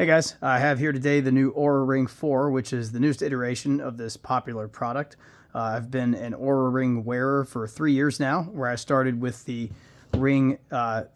Hey guys, I have here today the new Oura Ring 4, which is the newest iteration of this popular product. I've been an Oura Ring wearer for 3 years now, where I started with the Ring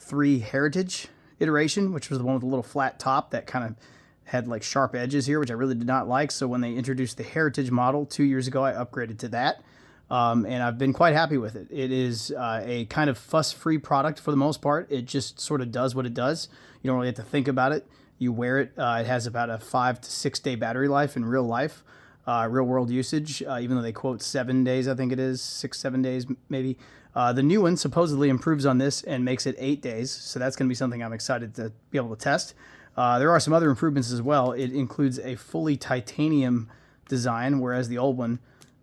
3 Heritage iteration, which was the one with a little flat top that kind of had like sharp edges here, which I really did not like. So when they introduced the Heritage model 2 years ago, I upgraded to that. And I've been quite happy with it. It is a kind of fuss-free product for the most part. It just sort of does what it does. You don't really have to think about it. You wear it. It has about a 5 to 6 day battery life in real life, real world usage, even though they quote 7 days, I think it is, 6, 7 days maybe. The new one supposedly improves on this and makes it 8 days. So that's going to be something I'm excited to be able to test. There are some other improvements as well. It includes a fully titanium design, whereas the old one,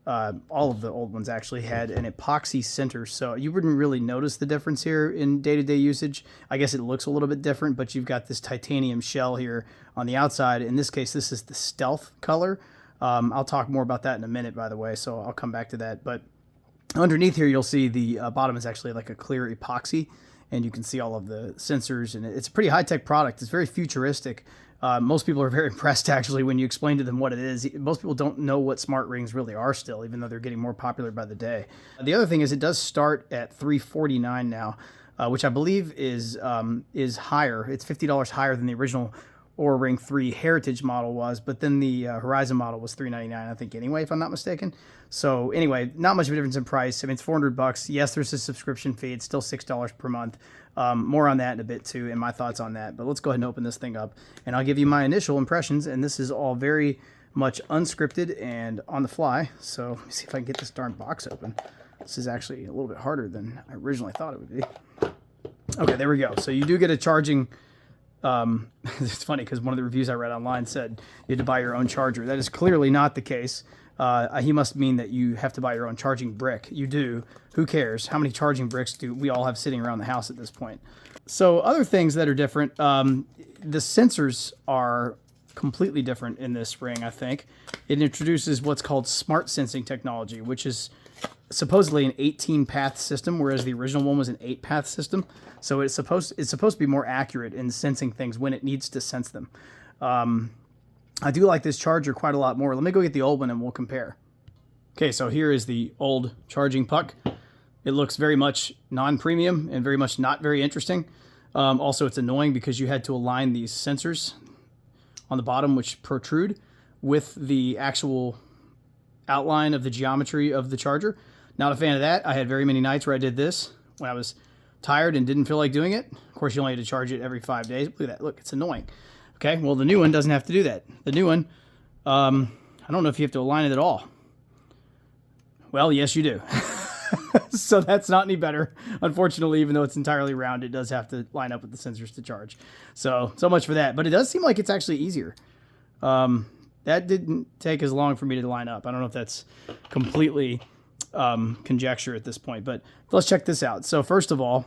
all of the old ones actually had an epoxy center, so you wouldn't really notice the difference here in day-to-day usage. I guess it looks a little bit different, but you've got this titanium shell here on the outside. In this case, this is the stealth color. I'll talk more about that in a minute, by the way, so I'll come back to that. But underneath here, you'll see the bottom is actually like a clear epoxy, and you can see all of the sensors, and it's a pretty high-tech product. It's very futuristic. Most people are very impressed, actually, when you explain to them what it is. Most people don't know what smart rings really are still, even though they're getting more popular by the day. The other thing is it does start at $349 now, which I believe is higher. It's $50 higher than the original Oura Ring 3 Heritage model was, but then the Horizon model was $399, I think, anyway, if I'm not mistaken. So anyway, not much of a difference in price. I mean, it's $400. Yes, there's a subscription fee. It's still $6 per month. More on that in a bit too, and my thoughts on that. But let's go ahead and open this thing up, and I'll give you my initial impressions. And this is all very much unscripted and on the fly. So let me see if I can get this darn box open. This is actually a little bit harder than I originally thought it would be. Okay, there we go. So you do get a charging. It's funny because one of the reviews I read online said you had to buy your own charger. That is clearly not the case. He must mean that you have to buy your own charging brick. You do. Who cares? How many charging bricks do we all have sitting around the house at this point? So other things that are different, the sensors are completely different in this ring, I think. It introduces what's called smart sensing technology, which is supposedly an 18-path system, whereas the original one was an 8-path system. So it's supposed to be more accurate in sensing things when it needs to sense them. I do like this charger quite a lot more. Let me go get the old one and we'll compare. Okay, so here is the old charging puck. It looks very much non-premium and very much not very interesting. Also, it's annoying because you had to align these sensors on the bottom, which protrude, with the actual outline of the geometry of the charger. Not a fan of that. I had very many nights where I did this when I was tired and didn't feel like doing it. Of course, you only had to charge it every 5 days. Look at that. Look, it's annoying. Okay, well, the new one doesn't have to do that. The new one, I don't know if you have to align it at all. Well, yes, you do. So that's not any better. Unfortunately, even though it's entirely round, it does have to line up with the sensors to charge. So much for that. But it does seem like it's actually easier. That didn't take as long for me to line up. I don't know if that's completely conjecture at this point, but let's check this out. So first of all,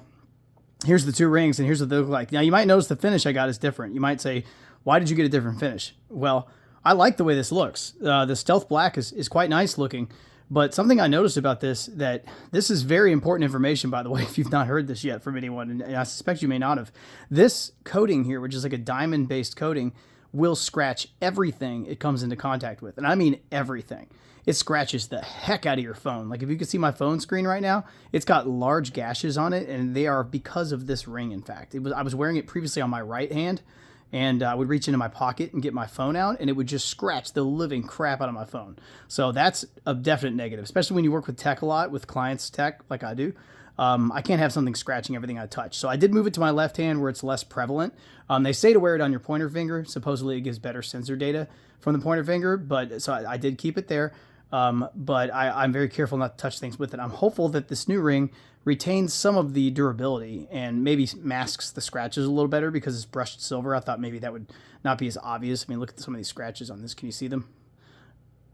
here's the two rings, and here's what they look like. Now, you might notice the finish I got is different. You might say, why did you get a different finish? Well, I like the way this looks. The stealth black is quite nice looking, but something I noticed about this is very important information, by the way, if you've not heard this yet from anyone, and I suspect you may not have. This coating here, which is like a diamond-based coating, will scratch everything it comes into contact with, and I mean everything. It scratches the heck out of your phone. Like if you can see my phone screen right now, it's got large gashes on it, and they are because of this ring, in fact. I was wearing it previously on my right hand, and I would reach into my pocket and get my phone out, and it would just scratch the living crap out of my phone. So that's a definite negative, especially when you work with tech a lot, with clients tech like I do. I can't have something scratching everything I touch. So I did move it to my left hand where it's less prevalent. They say to wear it on your pointer finger. Supposedly it gives better sensor data from the pointer finger, but so I did keep it there. But I'm very careful not to touch things with it. I'm hopeful that this new ring retains some of the durability and maybe masks the scratches a little better because it's brushed silver. I thought maybe that would not be as obvious. I mean, look at some of these scratches on this. Can you see them?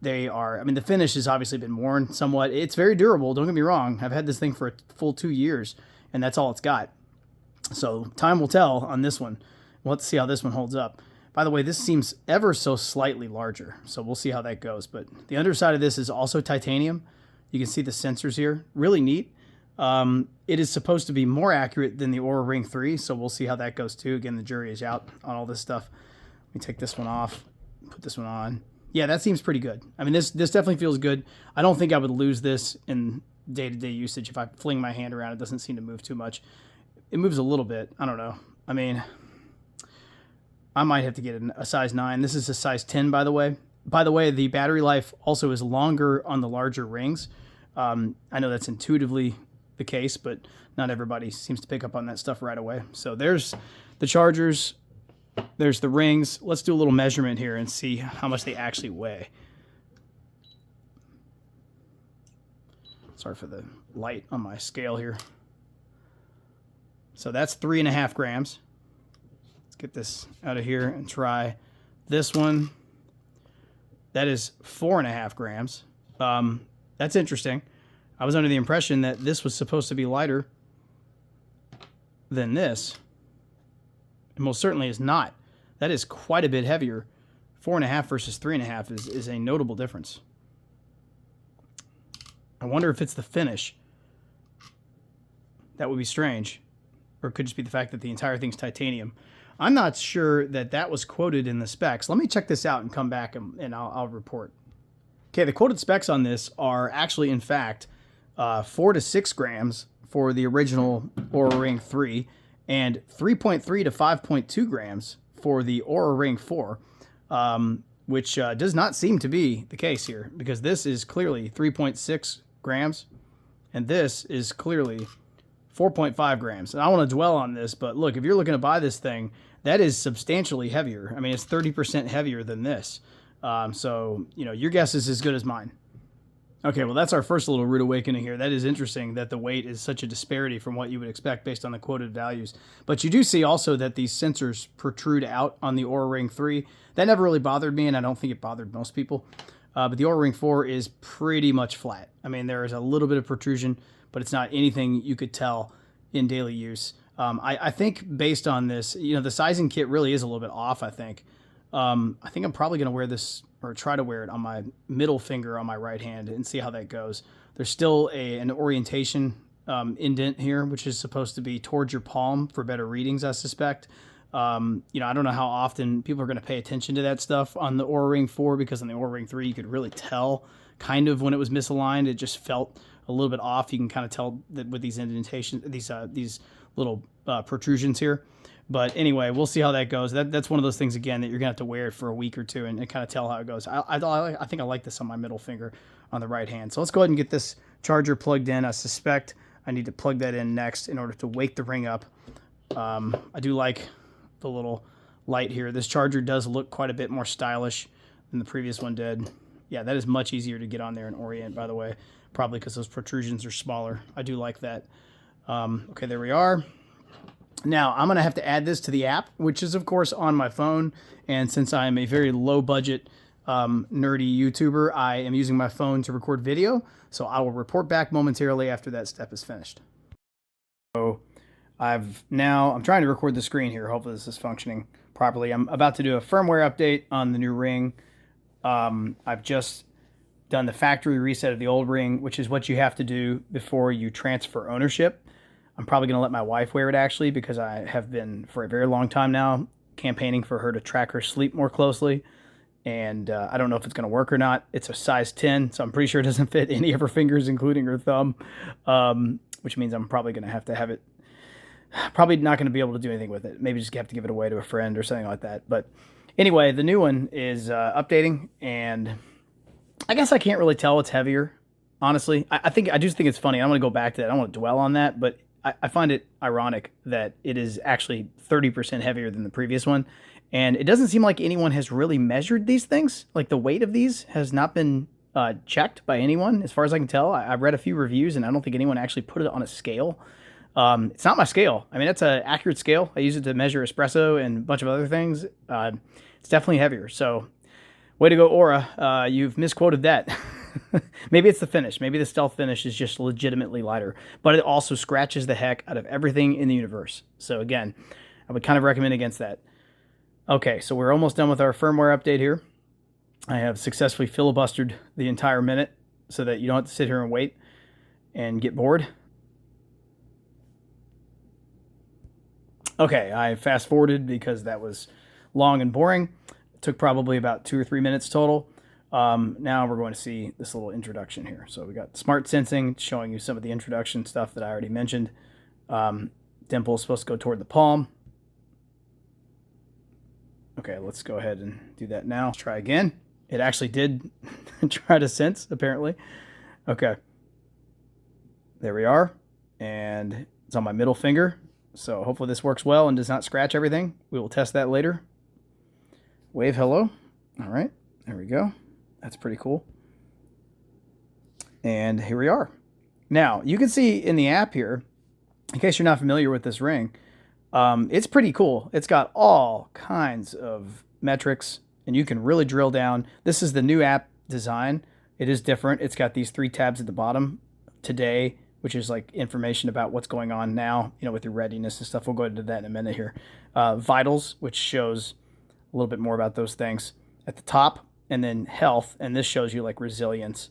They are, I mean, the finish has obviously been worn somewhat. It's very durable. Don't get me wrong. I've had this thing for a full 2 years, and that's all it's got. So time will tell on this one. Let's see how this one holds up. By the way, this seems ever so slightly larger, so we'll see how that goes. But the underside of this is also titanium. You can see the sensors here. Really neat. It is supposed to be more accurate than the Oura Ring 3, so we'll see how that goes too. Again, the jury is out on all this stuff. Let me take this one off, put this one on. Yeah, that seems pretty good. I mean, this definitely feels good. I don't think I would lose this in day-to-day usage. If I fling my hand around, it doesn't seem to move too much. It moves a little bit. I don't know. I mean, I might have to get a size 9. This is a size 10, by the way. By the way, the battery life also is longer on the larger rings. I know that's intuitively the case, but not everybody seems to pick up on that stuff right away. So there's the chargers. There's the rings. Let's do a little measurement here and see how much they actually weigh. Sorry for the light on my scale here. So that's 3.5 grams. Let's get this out of here and try this one. That is 4.5 grams. That's interesting. I was under the impression that this was supposed to be lighter than this. It most certainly is not. That is quite a bit heavier. 4.5 versus 3.5 is a notable difference. I wonder if it's the finish. That would be strange. Or it could just be the fact that the entire thing's titanium. I'm not sure that that was quoted in the specs. Let me check this out and come back and I'll report. Okay, the quoted specs on this are actually, in fact, 4 to 6 grams for the original Oura Ring 3 and 3.3 to 5.2 grams for the Oura Ring 4, which does not seem to be the case here, because this is clearly 3.6 grams and this is clearly 4.5 grams. And I want to dwell on this, but look, if you're looking to buy this thing, that is substantially heavier. I mean, it's 30% heavier than this. So, you know, your guess is as good as mine. Okay, well, that's our first little rude awakening here. That is interesting that the weight is such a disparity from what you would expect based on the quoted values. But you do see also that these sensors protrude out on the Oura Ring 3. That never really bothered me, and I don't think it bothered most people. But the Oura Ring 4 is pretty much flat. I mean, there is a little bit of protrusion, but it's not anything you could tell in daily use. I think based on this, you know, the sizing kit really is a little bit off, I think. I think I'm probably going to wear this, or try to wear it on my middle finger on my right hand and see how that goes. There's still an orientation indent here, which is supposed to be towards your palm for better readings, I suspect. You know, I don't know how often people are going to pay attention to that stuff on the Oura Ring 4, because on the Oura Ring 3, you could really tell kind of when it was misaligned. It just felt a little bit off. You can kind of tell that with these indentations, these little protrusions here. But anyway, we'll see how that goes. That's one of those things, again, that you're going to have to wear it for a week or two and kind of tell how it goes. I think I like this on my middle finger on the right hand. So let's go ahead and get this charger plugged in. I suspect I need to plug that in next in order to wake the ring up. I do like the little light here. This charger does look quite a bit more stylish than the previous one did. Yeah, that is much easier to get on there and orient, by the way, probably because those protrusions are smaller. I do like that. Okay, there we are. Now, I'm going to have to add this to the app, which is, of course, on my phone. And since I am a very low-budget, nerdy YouTuber, I am using my phone to record video. So I will report back momentarily after that step is finished. So I'm trying to record the screen here. Hopefully this is functioning properly. I'm about to do a firmware update on the new ring. I've just done the factory reset of the old ring, which is what you have to do before you transfer ownership. I'm probably going to let my wife wear it, actually, because I have been, for a very long time now, campaigning for her to track her sleep more closely. And I don't know if it's going to work or not. It's a size 10, so I'm pretty sure it doesn't fit any of her fingers, including her thumb, which means I'm probably going to have it. Probably not going to be able to do anything with it. Maybe just have to give it away to a friend or something like that. But anyway, the new one is updating, and I guess I can't really tell what's heavier, honestly. I just think it's funny. I'm going to go back to that. I don't want to dwell on that, but I find it ironic that it is actually 30% heavier than the previous one. And it doesn't seem like anyone has really measured these things. Like, the weight of these has not been checked by anyone, as far as I can tell. I've read a few reviews, and I don't think anyone actually put it on a scale. It's not my scale. I mean, that's an accurate scale. I use it to measure espresso and a bunch of other things. It's definitely heavier. So, way to go, Oura. You've misquoted that. Maybe it's the finish. Maybe the stealth finish is just legitimately lighter. But it also scratches the heck out of everything in the universe. So, again, I would kind of recommend against that. Okay, so we're almost done with our firmware update here. I have successfully filibustered the entire minute so that you don't have to sit here and wait and get bored. Okay, I fast forwarded because that was long and boring. It took probably about 2 or 3 minutes total. Now we're going to see this little introduction here. So we got smart sensing, showing you some of the introduction stuff that I already mentioned. Dimple is supposed to go toward the palm. Okay, let's go ahead and do that now. Let's try again. It actually did try to sense, apparently. Okay. There we are. And it's on my middle finger. So hopefully this works well and does not scratch everything. We will test that later. Wave hello. All right. There we go. That's pretty cool. And here we are. Now, you can see in the app here, in case you're not familiar with this ring, it's pretty cool. It's got all kinds of metrics, and you can really drill down. This is the new app design. It is different. It's got these 3 tabs at the bottom. Today, which is like information about what's going on now, with your readiness and stuff. We'll go into that in a minute here. Vitals, which shows a little bit more about those things at the top, and then health, and this shows you like resilience.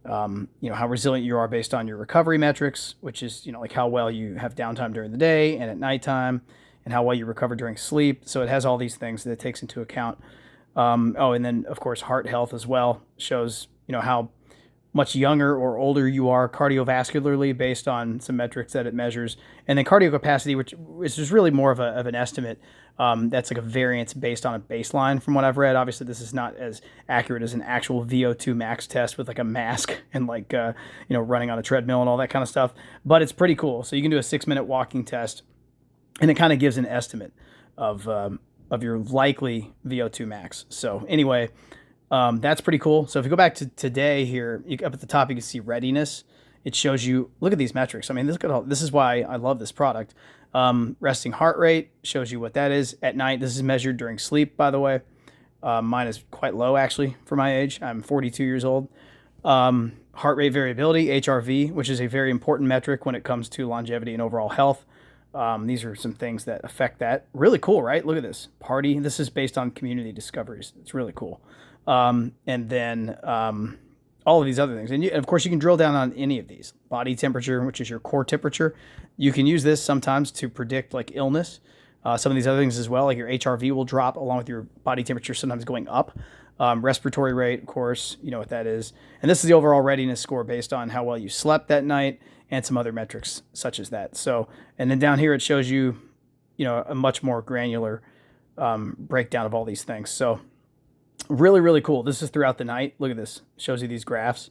How resilient you are based on your recovery metrics, which is, like how well you have downtime during the day and at nighttime, and how well you recover during sleep. So it has all these things that it takes into account. And then of course, heart health as well shows, how much younger or older you are cardiovascularly based on some metrics that it measures. And then cardio capacity, which is really more of an estimate. That's like a variance based on a baseline from what I've read. Obviously, this is not as accurate as an actual VO2 max test with like a mask and like, running on a treadmill and all that kind of stuff. But it's pretty cool. So you can do a 6-minute walking test, and it kind of gives an estimate of your likely VO2 max. So anyway, that's pretty cool. So if you go back to today here, up at the top, you can see readiness. It shows you, look at these metrics. I mean, this is why I love this product. Resting heart rate shows you what that is at night. This is measured during sleep, by the way. Mine is quite low, actually, for my age. I'm 42 years old. Heart rate variability, HRV, which is a very important metric when it comes to longevity and overall health. These are some things that affect that. Really cool, right? Look at this. Party. This is based on community discoveries. It's really cool. And then all of these other things. And of course, you can drill down on any of these. Body temperature, which is your core temperature. You can use this sometimes to predict like illness. Some of these other things as well, like your HRV will drop along with your body temperature sometimes going up. Respiratory rate, of course, you know what that is. And this is the overall readiness score based on how well you slept that night and some other metrics such as that. So, and then down here it shows you, a much more granular breakdown of all these things. So really, really cool. This is throughout the night. Look at this. It shows you these graphs.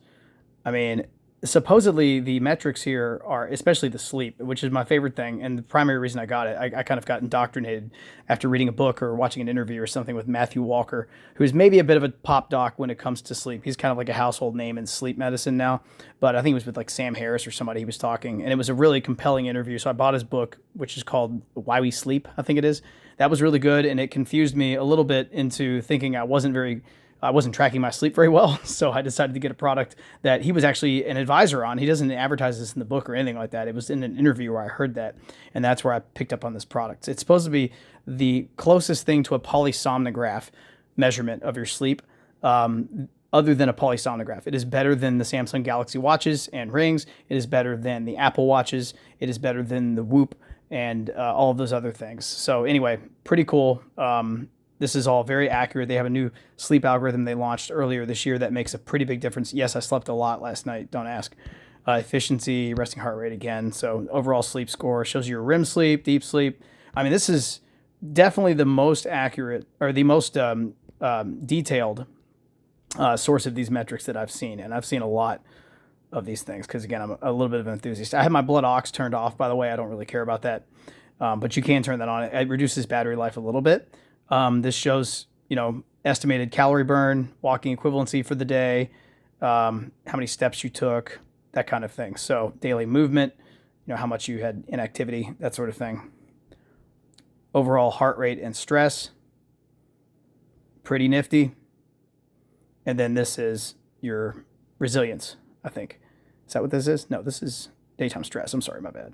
I mean, supposedly the metrics here are, especially the sleep, which is my favorite thing. And the primary reason I got it, I kind of got indoctrinated after reading a book or watching an interview or something with Matthew Walker, who's maybe a bit of a pop doc when it comes to sleep. He's kind of like a household name in sleep medicine now, but I think it was with like Sam Harris or somebody he was talking, and it was a really compelling interview. So I bought his book, which is called Why We Sleep, I think it is. That was really good, and it confused me a little bit into thinking I wasn't tracking my sleep very well, so I decided to get a product that he was actually an advisor on. He doesn't advertise this in the book or anything like that. It was in an interview where I heard that, and that's where I picked up on this product. It's supposed to be the closest thing to a polysomnograph measurement of your sleep, other than a polysomnograph. It is better than the Samsung Galaxy watches and rings. It is better than the Apple watches. It is better than the Whoop and all of those other things. So anyway, pretty cool. This is all very accurate. They have a new sleep algorithm they launched earlier this year that makes a pretty big difference. Yes, I slept a lot last night. Don't ask. Efficiency, resting heart rate again. So overall sleep score shows you your REM sleep, deep sleep. I mean, this is definitely the most accurate or the most detailed source of these metrics that I've seen. And I've seen a lot of these things because, again, I'm a little bit of an enthusiast. I have my blood ox turned off, by the way. I don't really care about that. But you can turn that on. It reduces battery life a little bit. This shows, estimated calorie burn, walking equivalency for the day, how many steps you took, that kind of thing. So daily movement, how much you had inactivity, that sort of thing. Overall heart rate and stress, pretty nifty. And then this is your resilience, I think. Is that what this is? No, this is daytime stress. I'm sorry, my bad.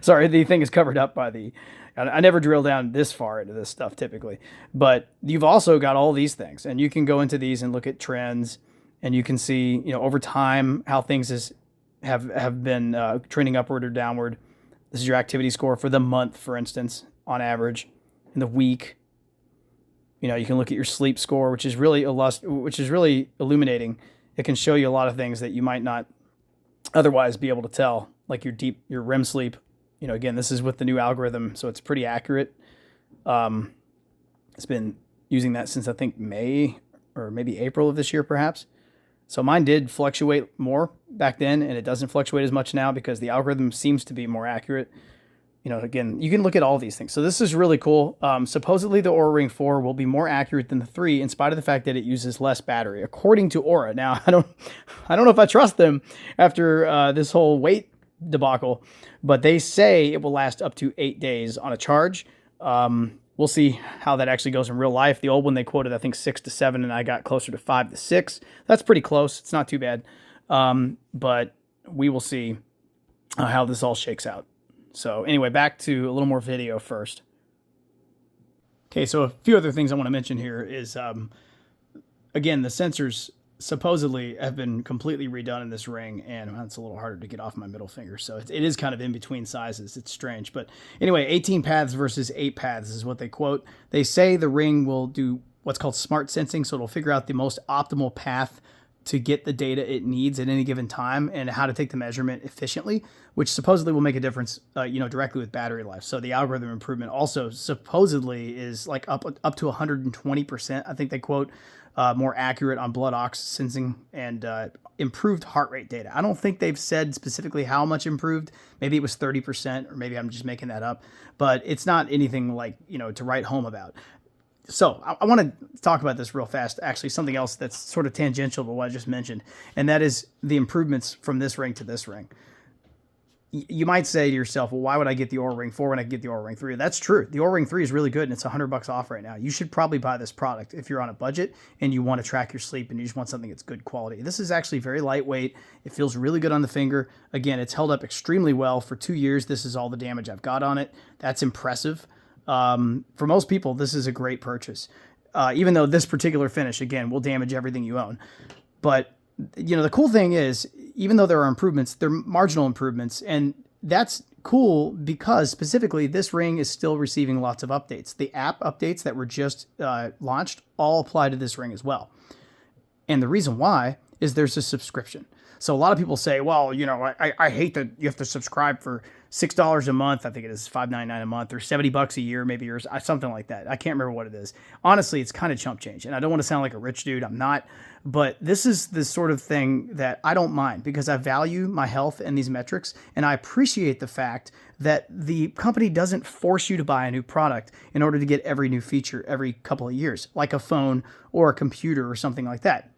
Sorry, the thing is covered up by I never drill down this far into this stuff typically, but you've also got all these things, and you can go into these and look at trends, and you can see, over time how things have been trending upward or downward. This is your activity score for the month, for instance, on average, in the week, You can look at your sleep score, which is really illuminating. It can show you a lot of things that you might not otherwise be able to tell, like your REM sleep. Again, this is with the new algorithm, so it's pretty accurate. It's been using that since I think May or maybe April of this year, perhaps. So mine did fluctuate more back then, and it doesn't fluctuate as much now because the algorithm seems to be more accurate. Again, you can look at all these things. So this is really cool. Supposedly the Oura Ring 4 will be more accurate than the 3 in spite of the fact that it uses less battery, according to Oura. Now, I don't know if I trust them after this whole weight debacle, but they say it will last up to 8 days on a charge. We'll see how that actually goes in real life. The old one, they quoted, I think, 6 to 7, and I got closer to 5 to 6. That's pretty close. It's not too bad. But we will see how this all shakes out. So anyway, back to a little more video first. Okay, so a few other things I want to mention here is, again, the sensors supposedly have been completely redone in this ring, and it's a little harder to get off my middle finger, so it is kind of in between sizes. It's strange, but anyway, 18 paths versus 8 paths is what they quote. They say the ring will do what's called smart sensing, so it'll figure out the most optimal path to get the data it needs at any given time and how to take the measurement efficiently, which supposedly will make a difference, directly with battery life. So the algorithm improvement also supposedly is like up to 120%. I think they quote more accurate on blood ox sensing and improved heart rate data. I don't think they've said specifically how much improved. Maybe it was 30%, or maybe I'm just making that up, but it's not anything like, to write home about. So I want to talk about this real fast. Actually, something else that's sort of tangential to what I just mentioned, and that is the improvements from this ring to this ring. You might say to yourself, well, why would I get the Oura Ring 4 when I can get the Oura Ring 3? That's true. The Oura Ring 3 is really good, and it's $100 off right now. You should probably buy this product if you're on a budget and you want to track your sleep and you just want something that's good quality. This is actually very lightweight. It feels really good on the finger. Again, it's held up extremely well for 2 years. This is all the damage I've got on it. That's impressive. For most people, this is a great purchase, even though this particular finish, again, will damage everything you own. But, the cool thing is, even though there are improvements, they're marginal improvements, and that's cool because specifically this ring is still receiving lots of updates. The app updates that were just launched all apply to this ring as well. And the reason why is there's a subscription. So a lot of people say, well, I hate that you have to subscribe for $6 a month. I think it is $5.99 a month, or $70 a year, maybe, or something like that. I can't remember what it is. Honestly, it's kind of chump change. And I don't want to sound like a rich dude. I'm not. But this is the sort of thing that I don't mind because I value my health and these metrics. And I appreciate the fact that the company doesn't force you to buy a new product in order to get every new feature every couple of years, like a phone or a computer or something like that.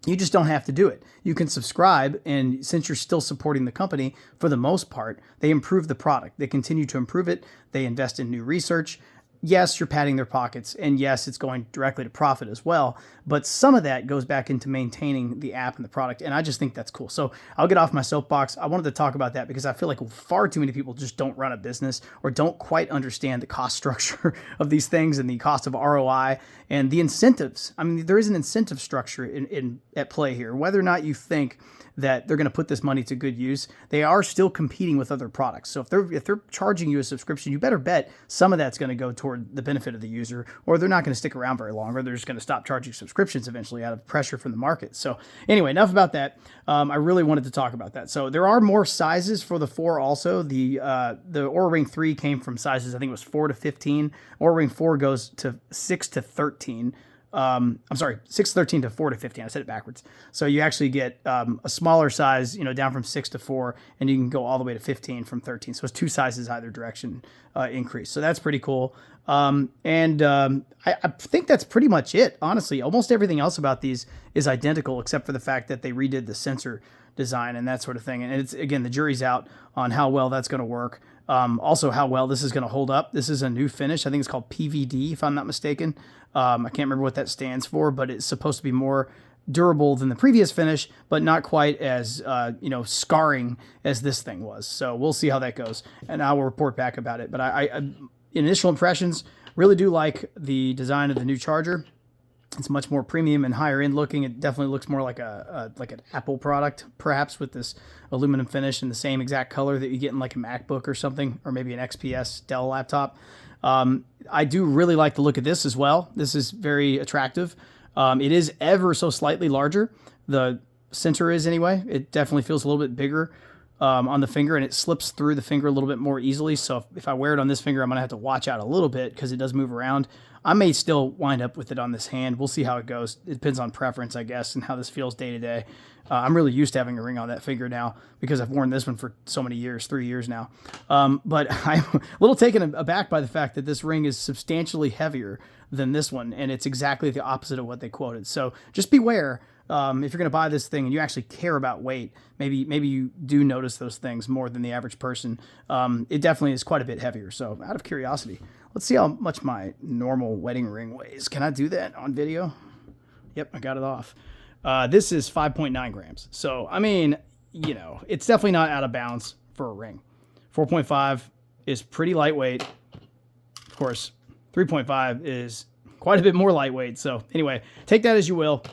You just don't have to do it. You can subscribe, and since you're still supporting the company, for the most part, they improve the product. They continue to improve it. They invest in new research. Yes, you're padding their pockets, and yes, it's going directly to profit as well, but some of that goes back into maintaining the app and the product, and I just think that's cool. So I'll get off my soapbox. I wanted to talk about that because I feel like far too many people just don't run a business or don't quite understand the cost structure of these things and the cost of ROI and the incentives. I mean, there is an incentive structure at play here. Whether or not you think that they're going to put this money to good use, they are still competing with other products. So if they're charging you a subscription, you better bet some of that's going to go toward the benefit of the user, or they're not going to stick around very long, or they're just going to stop charging subscriptions eventually out of pressure from the market. So anyway, enough about that. I really wanted to talk about that. So there are more sizes for the 4 also. The Oura Ring 3 came from sizes, I think it was 4 to 15. Oura Ring 4 goes to 6 to 13. 613 to 4 to 15. I said it backwards. So you actually get a smaller size, down from 6 to 4, and you can go all the way to 15 from 13. So it's 2 sizes either direction increase. So that's pretty cool. I think that's pretty much it. Honestly, almost everything else about these is identical except for the fact that they redid the sensor design and that sort of thing. And it's, again, the jury's out on how well that's going to work. Also how well this is going to hold up. This is a new finish. I think it's called PVD, if I'm not mistaken. I can't remember what that stands for, but it's supposed to be more durable than the previous finish, but not quite as, scarring as this thing was. So we'll see how that goes, and I will report back about it. But I initial impressions, really do like the design of the new charger. It's much more premium and higher end looking. It definitely looks more like an Apple product, perhaps, with this aluminum finish and the same exact color that you get in like a MacBook or something, or maybe an XPS Dell laptop. I do really like the look of this as well. This is very attractive. It is ever so slightly larger. The center is anyway. It definitely feels a little bit bigger on the finger, and it slips through the finger a little bit more easily. So if I wear it on this finger, I'm going to have to watch out a little bit because it does move around. I may still wind up with it on this hand. We'll see how it goes. It depends on preference, I guess, and how this feels day to day. I'm really used to having a ring on that finger now because I've worn this one for so many years, 3 years now. But I'm a little taken aback by the fact that this ring is substantially heavier than this one, and it's exactly the opposite of what they quoted. So just beware. If you're going to buy this thing and you actually care about weight, maybe you do notice those things more than the average person. It definitely is quite a bit heavier. So out of curiosity, let's see how much my normal wedding ring weighs. Can I do that on video? Yep, I got it off. This is 5.9 grams. So, I mean, you know, it's definitely not out of bounds for a ring. 4.5 is pretty lightweight. Of course, 3.5 is quite a bit more lightweight. So anyway, take that as you will.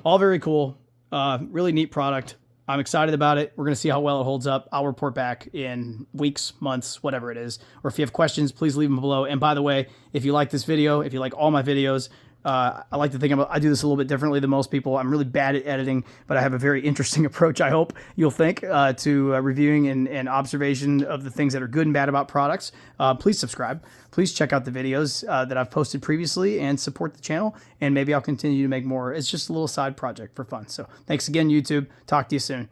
All very cool. Really neat product. I'm excited about it. We're going to see how well it holds up. I'll report back in weeks, months, whatever it is. Or if you have questions, please leave them below. And by the way, if you like this video, if you like all my videos, I like to think I do this a little bit differently than most people. I'm really bad at editing, but I have a very interesting approach, I hope you'll think, to reviewing and observation of the things that are good and bad about products. Please subscribe. Please check out the videos that I've posted previously and support the channel. And maybe I'll continue to make more. It's just a little side project for fun. So thanks again, YouTube. Talk to you soon.